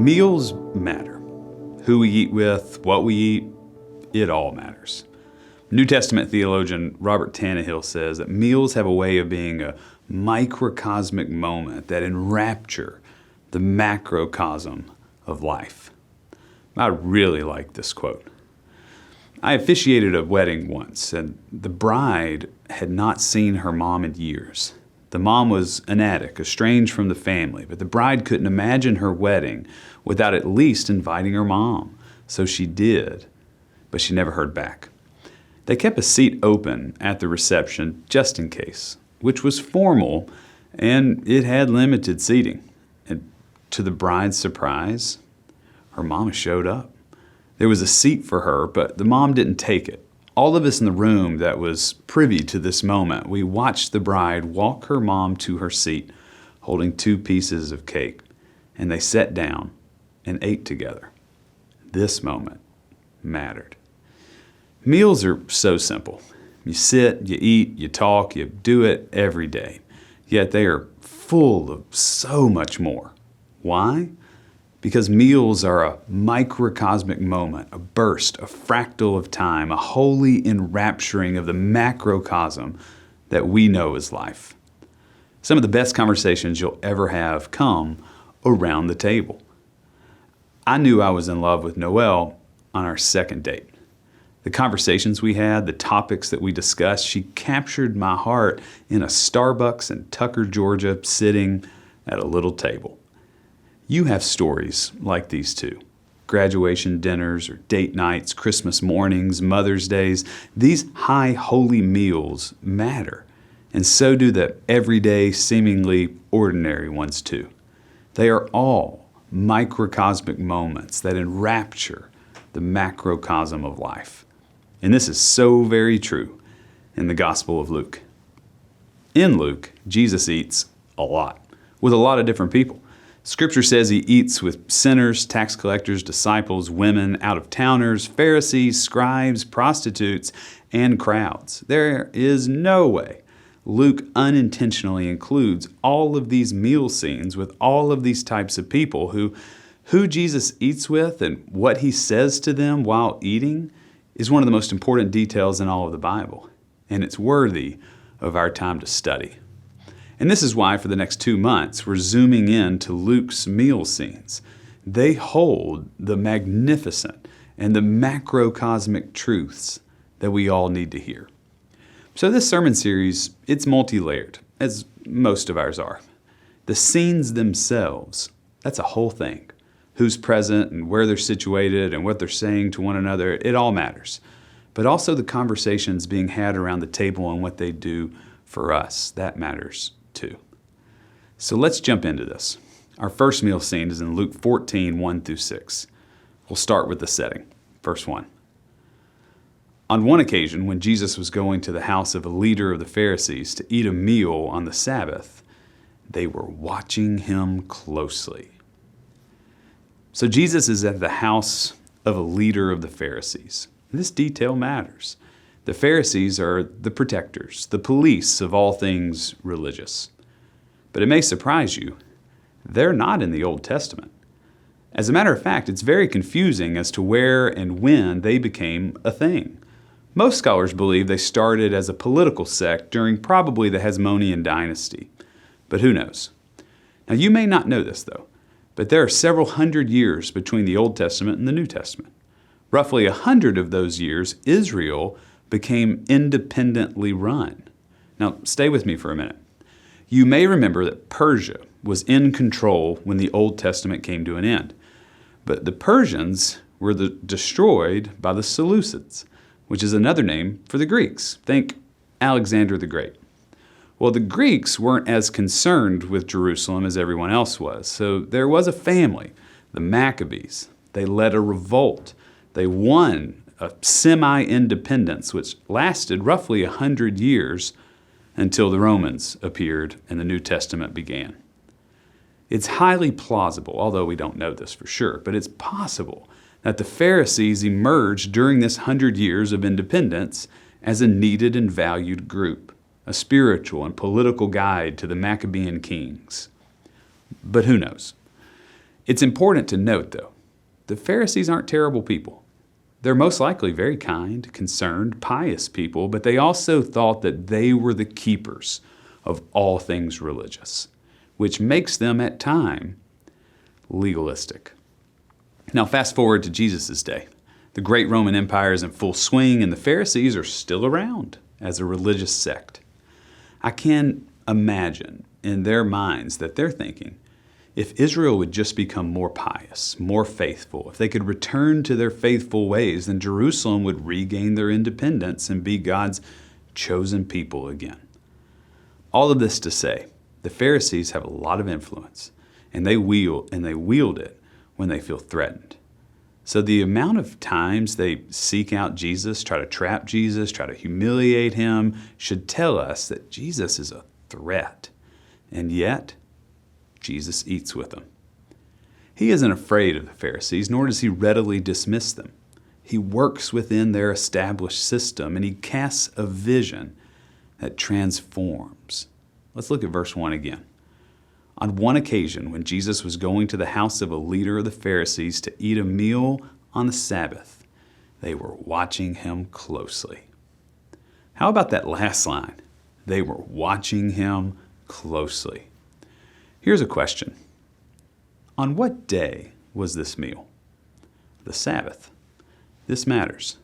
Meals matter. Who we eat with, what we eat, it all matters. New Testament theologian Robert Tannehill says that meals have a way of being a microcosmic moment that enrapture the macrocosm of life. I really like this quote. I officiated a wedding once, and the bride had not seen her mom in years. The mom was an addict, estranged from the family, but the bride couldn't imagine her wedding without at least inviting her mom. So she did, but she never heard back. They kept a seat open at the reception just in case, which was formal, and it had limited seating. And to the bride's surprise, her mama showed up. There was a seat for her, but the mom didn't take it. All of us in the room that was privy to this moment, we watched the bride walk her mom to her seat, holding 2 pieces of cake, and they sat down and ate together. This moment mattered. Meals are so simple. You sit, you eat, you talk, you do it every day. Yet they are full of so much more. Why? Because meals are a microcosmic moment, a burst, a fractal of time, a holy enrapturing of the macrocosm that we know as life. Some of the best conversations you'll ever have come around the table. I knew I was in love with Noelle on our second date. The conversations we had, the topics that we discussed, she captured my heart in a Starbucks in Tucker, Georgia, sitting at a little table. You have stories like these too. Graduation dinners or date nights, Christmas mornings, Mother's Days. These high holy meals matter, and so do the everyday, seemingly ordinary ones too. They are all microcosmic moments that enrapture the macrocosm of life. And this is so very true in the Gospel of Luke. In Luke, Jesus eats a lot, with a lot of different people. Scripture says he eats with sinners, tax collectors, disciples, women, out-of-towners, Pharisees, scribes, prostitutes, and crowds. There is no way Luke unintentionally includes all of these meal scenes with all of these types of people who Jesus eats with and what he says to them while eating is one of the most important details in all of the Bible, and it's worthy of our time to study. And this is why for the next 2 months, we're zooming in to Luke's meal scenes. They hold the magnificent and the macrocosmic truths that we all need to hear. So this sermon series, it's multi-layered, as most of ours are. The scenes themselves, that's a whole thing. Who's present and where they're situated and what they're saying to one another, it all matters. But also the conversations being had around the table and what they do for us, that matters too. So let's jump into this. Our first meal scene is in Luke 14, 1-6. We'll start with the setting. Verse 1. On one occasion, when Jesus was going to the house of a leader of the Pharisees to eat a meal on the Sabbath, they were watching him closely. So Jesus is at the house of a leader of the Pharisees. This detail matters. The Pharisees are the protectors, the police of all things religious. But it may surprise you, they're not in the Old Testament. As a matter of fact, it's very confusing as to where and when they became a thing. Most scholars believe they started as a political sect during probably the Hasmonean dynasty, but who knows? Now you may not know this though, but there are several hundred years between the Old Testament and the New Testament. Roughly 100 of those years, Israel became independently run. Now, stay with me for a minute. You may remember that Persia was in control when the Old Testament came to an end. But the Persians were destroyed by the Seleucids, which is another name for the Greeks. Think Alexander the Great. Well, the Greeks weren't as concerned with Jerusalem as everyone else was. So there was a family, the Maccabees. They led a revolt. They won a semi-independence, which lasted roughly 100 years until the Romans appeared and the New Testament began. It's highly plausible, although we don't know this for sure, but it's possible that the Pharisees emerged during this 100 years of independence as a needed and valued group, a spiritual and political guide to the Maccabean kings. But who knows? It's important to note, though, the Pharisees aren't terrible people. They're most likely very kind, concerned, pious people, but they also thought that they were the keepers of all things religious, which makes them at times legalistic. Now fast forward to Jesus' day. The great Roman Empire is in full swing, and the Pharisees are still around as a religious sect. I can imagine in their minds that they're thinking, if Israel would just become more pious, more faithful, if they could return to their faithful ways, then Jerusalem would regain their independence and be God's chosen people again. All of this to say, the Pharisees have a lot of influence, and they wield it when they feel threatened. So the amount of times they seek out Jesus, try to trap Jesus, try to humiliate him, should tell us that Jesus is a threat. And yet, Jesus eats with them. He isn't afraid of the Pharisees, nor does he readily dismiss them. He works within their established system, and he casts a vision that transforms. Let's look at verse 1 again. On one occasion, when Jesus was going to the house of a leader of the Pharisees to eat a meal on the Sabbath, they were watching him closely. How about that last line? They were watching him closely. Here's a question. On what day was this meal? The Sabbath. This matters.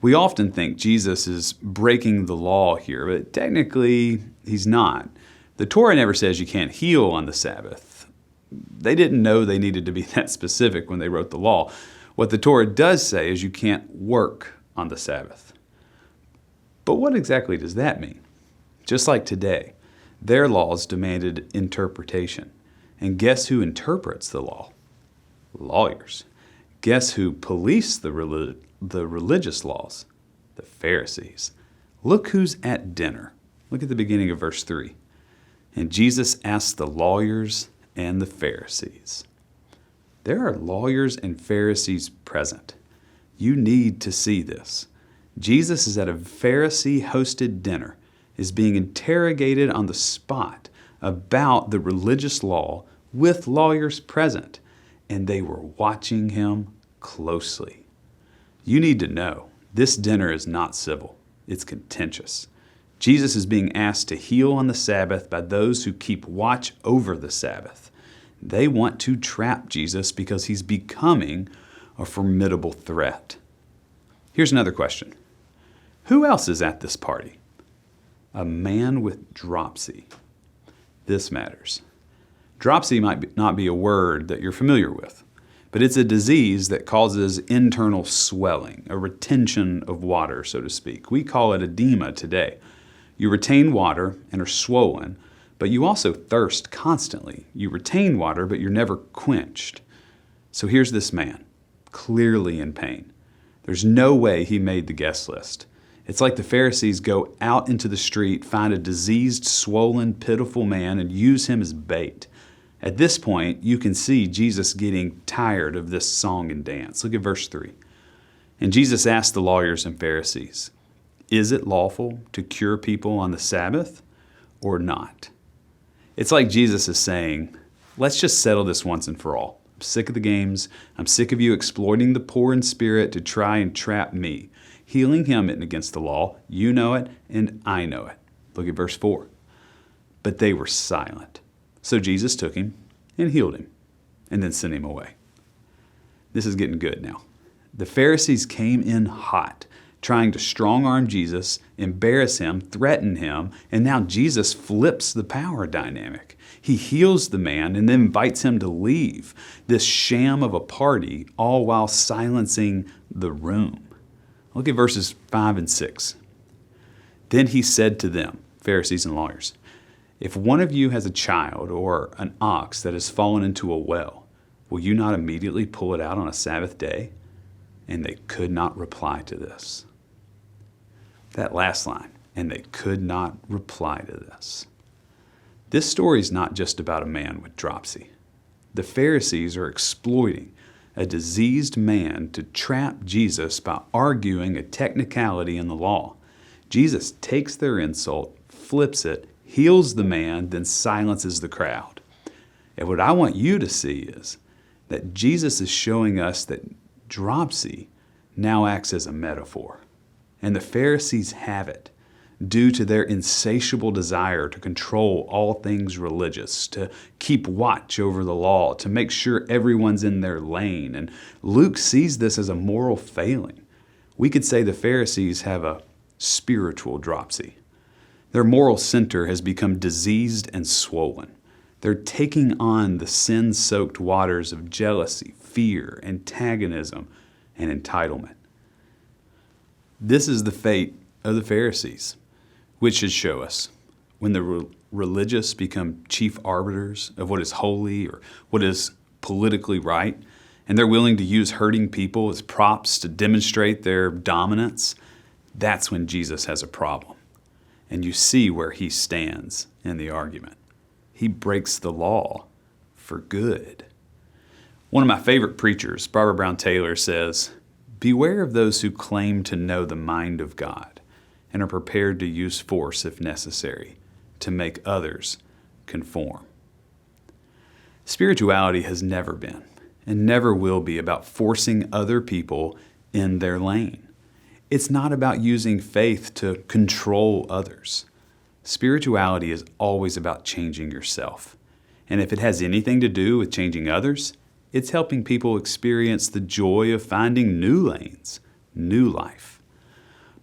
We often think Jesus is breaking the law here, but technically he's not. The Torah never says you can't heal on the Sabbath. They didn't know they needed to be that specific when they wrote the law. What the Torah does say is you can't work on the Sabbath. But what exactly does that mean? Just like today, their laws demanded interpretation. And guess who interprets the law? Lawyers. Guess who police the religious laws? The Pharisees. Look who's at dinner. Look at the beginning of verse 3. And Jesus asked the lawyers and the Pharisees. There are lawyers and Pharisees present. You need to see this. Jesus is at a Pharisee-hosted dinner, is being interrogated on the spot about the religious law with lawyers present, and they were watching him closely. You need to know, this dinner is not civil. It's contentious. Jesus is being asked to heal on the Sabbath by those who keep watch over the Sabbath. They want to trap Jesus because he's becoming a formidable threat. Here's another question. Who else is at this party? A man with dropsy. This matters. Dropsy might not be a word that you're familiar with, but it's a disease that causes internal swelling, a retention of water, so to speak. We call it edema today. You retain water and are swollen, but you also thirst constantly. You retain water, but you're never quenched. So here's this man, clearly in pain. There's no way he made the guest list. It's like the Pharisees go out into the street, find a diseased, swollen, pitiful man, and use him as bait. At this point, you can see Jesus getting tired of this song and dance. Look at verse 3. And Jesus asked the lawyers and Pharisees, is it lawful to cure people on the Sabbath or not? It's like Jesus is saying, let's just settle this once and for all. I'm sick of the games. I'm sick of you exploiting the poor in spirit to try and trap me. Healing him isn't against the law. You know it, and I know it. Look at verse 4. But they were silent. So Jesus took him and healed him, and then sent him away. This is getting good now. The Pharisees came in hot, trying to strong-arm Jesus, embarrass him, threaten him, and now Jesus flips the power dynamic. He heals the man and then invites him to leave this sham of a party, all while silencing the room. Look at verses 5 and 6. Then he said to them, Pharisees and lawyers, if one of you has a child or an ox that has fallen into a well, will you not immediately pull it out on a Sabbath day? And they could not reply to this. That last line, and they could not reply to this. This story is not just about a man with dropsy. The Pharisees are exploiting a diseased man to trap Jesus by arguing a technicality in the law. Jesus takes their insult, flips it, heals the man, then silences the crowd. And what I want you to see is that Jesus is showing us that dropsy now acts as a metaphor. And the Pharisees have it due to their insatiable desire to control all things religious, to keep watch over the law, to make sure everyone's in their lane. And Luke sees this as a moral failing. We could say the Pharisees have a spiritual dropsy. Their moral center has become diseased and swollen. They're taking on the sin-soaked waters of jealousy, fear, antagonism, and entitlement. This is the fate of the Pharisees, which should show us when the religious become chief arbiters of what is holy or what is politically right, and they're willing to use hurting people as props to demonstrate their dominance, that's when Jesus has a problem. And you see where he stands in the argument. He breaks the law for good. One of my favorite preachers, Barbara Brown Taylor, says, "Beware of those who claim to know the mind of God and are prepared to use force if necessary to make others conform." Spirituality has never been and never will be about forcing other people in their lane. It's not about using faith to control others. Spirituality is always about changing yourself. And if it has anything to do with changing others, it's helping people experience the joy of finding new lanes, new life.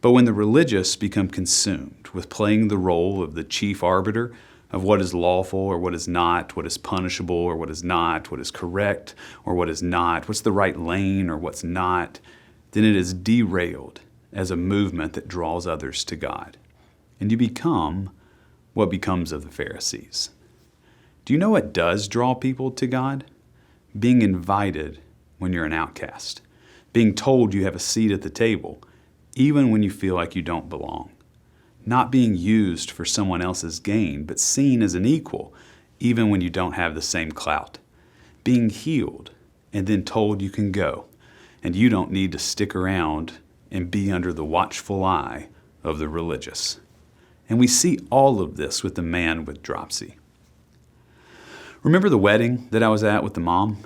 But when the religious become consumed with playing the role of the chief arbiter of what is lawful or what is not, what is punishable or what is not, what is correct or what is not, what's the right lane or what's not, then it is derailed as a movement that draws others to God. And you become what becomes of the Pharisees. Do you know what does draw people to God? Being invited when you're an outcast. Being told you have a seat at the table, even when you feel like you don't belong. Not being used for someone else's gain, but seen as an equal, even when you don't have the same clout. Being healed and then told you can go, and you don't need to stick around and be under the watchful eye of the religious. And we see all of this with the man with dropsy. Remember the wedding that I was at with the mom?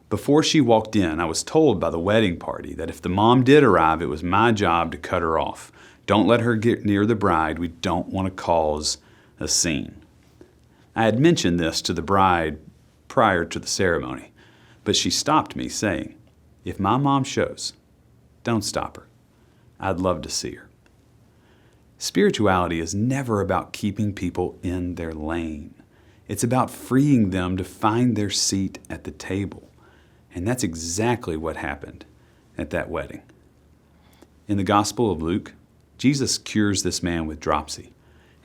Before she walked in, I was told by the wedding party that if the mom did arrive, it was my job to cut her off. Don't let her get near the bride. We don't want to cause a scene. I had mentioned this to the bride prior to the ceremony, but she stopped me saying, "If my mom shows, don't stop her. I'd love to see her." Spirituality is never about keeping people in their lane. It's about freeing them to find their seat at the table. And that's exactly what happened at that wedding. In the Gospel of Luke, Jesus cures this man with dropsy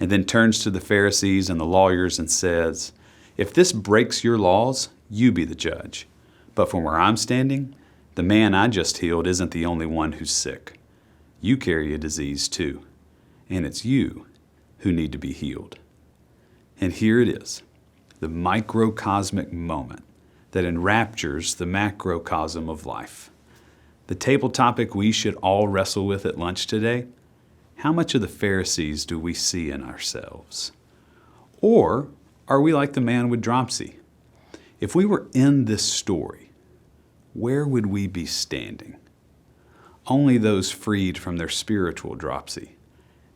and then turns to the Pharisees and the lawyers and says, "If this breaks your laws, you be the judge. But from where I'm standing, the man I just healed isn't the only one who's sick. You carry a disease too, and it's you who need to be healed." And here it is, the microcosmic moment that enraptures the macrocosm of life. The table topic we should all wrestle with at lunch today: how much of the Pharisees do we see in ourselves? Or are we like the man with dropsy? If we were in this story, where would we be standing? Only those freed from their spiritual dropsy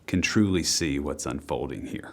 can truly see what's unfolding here.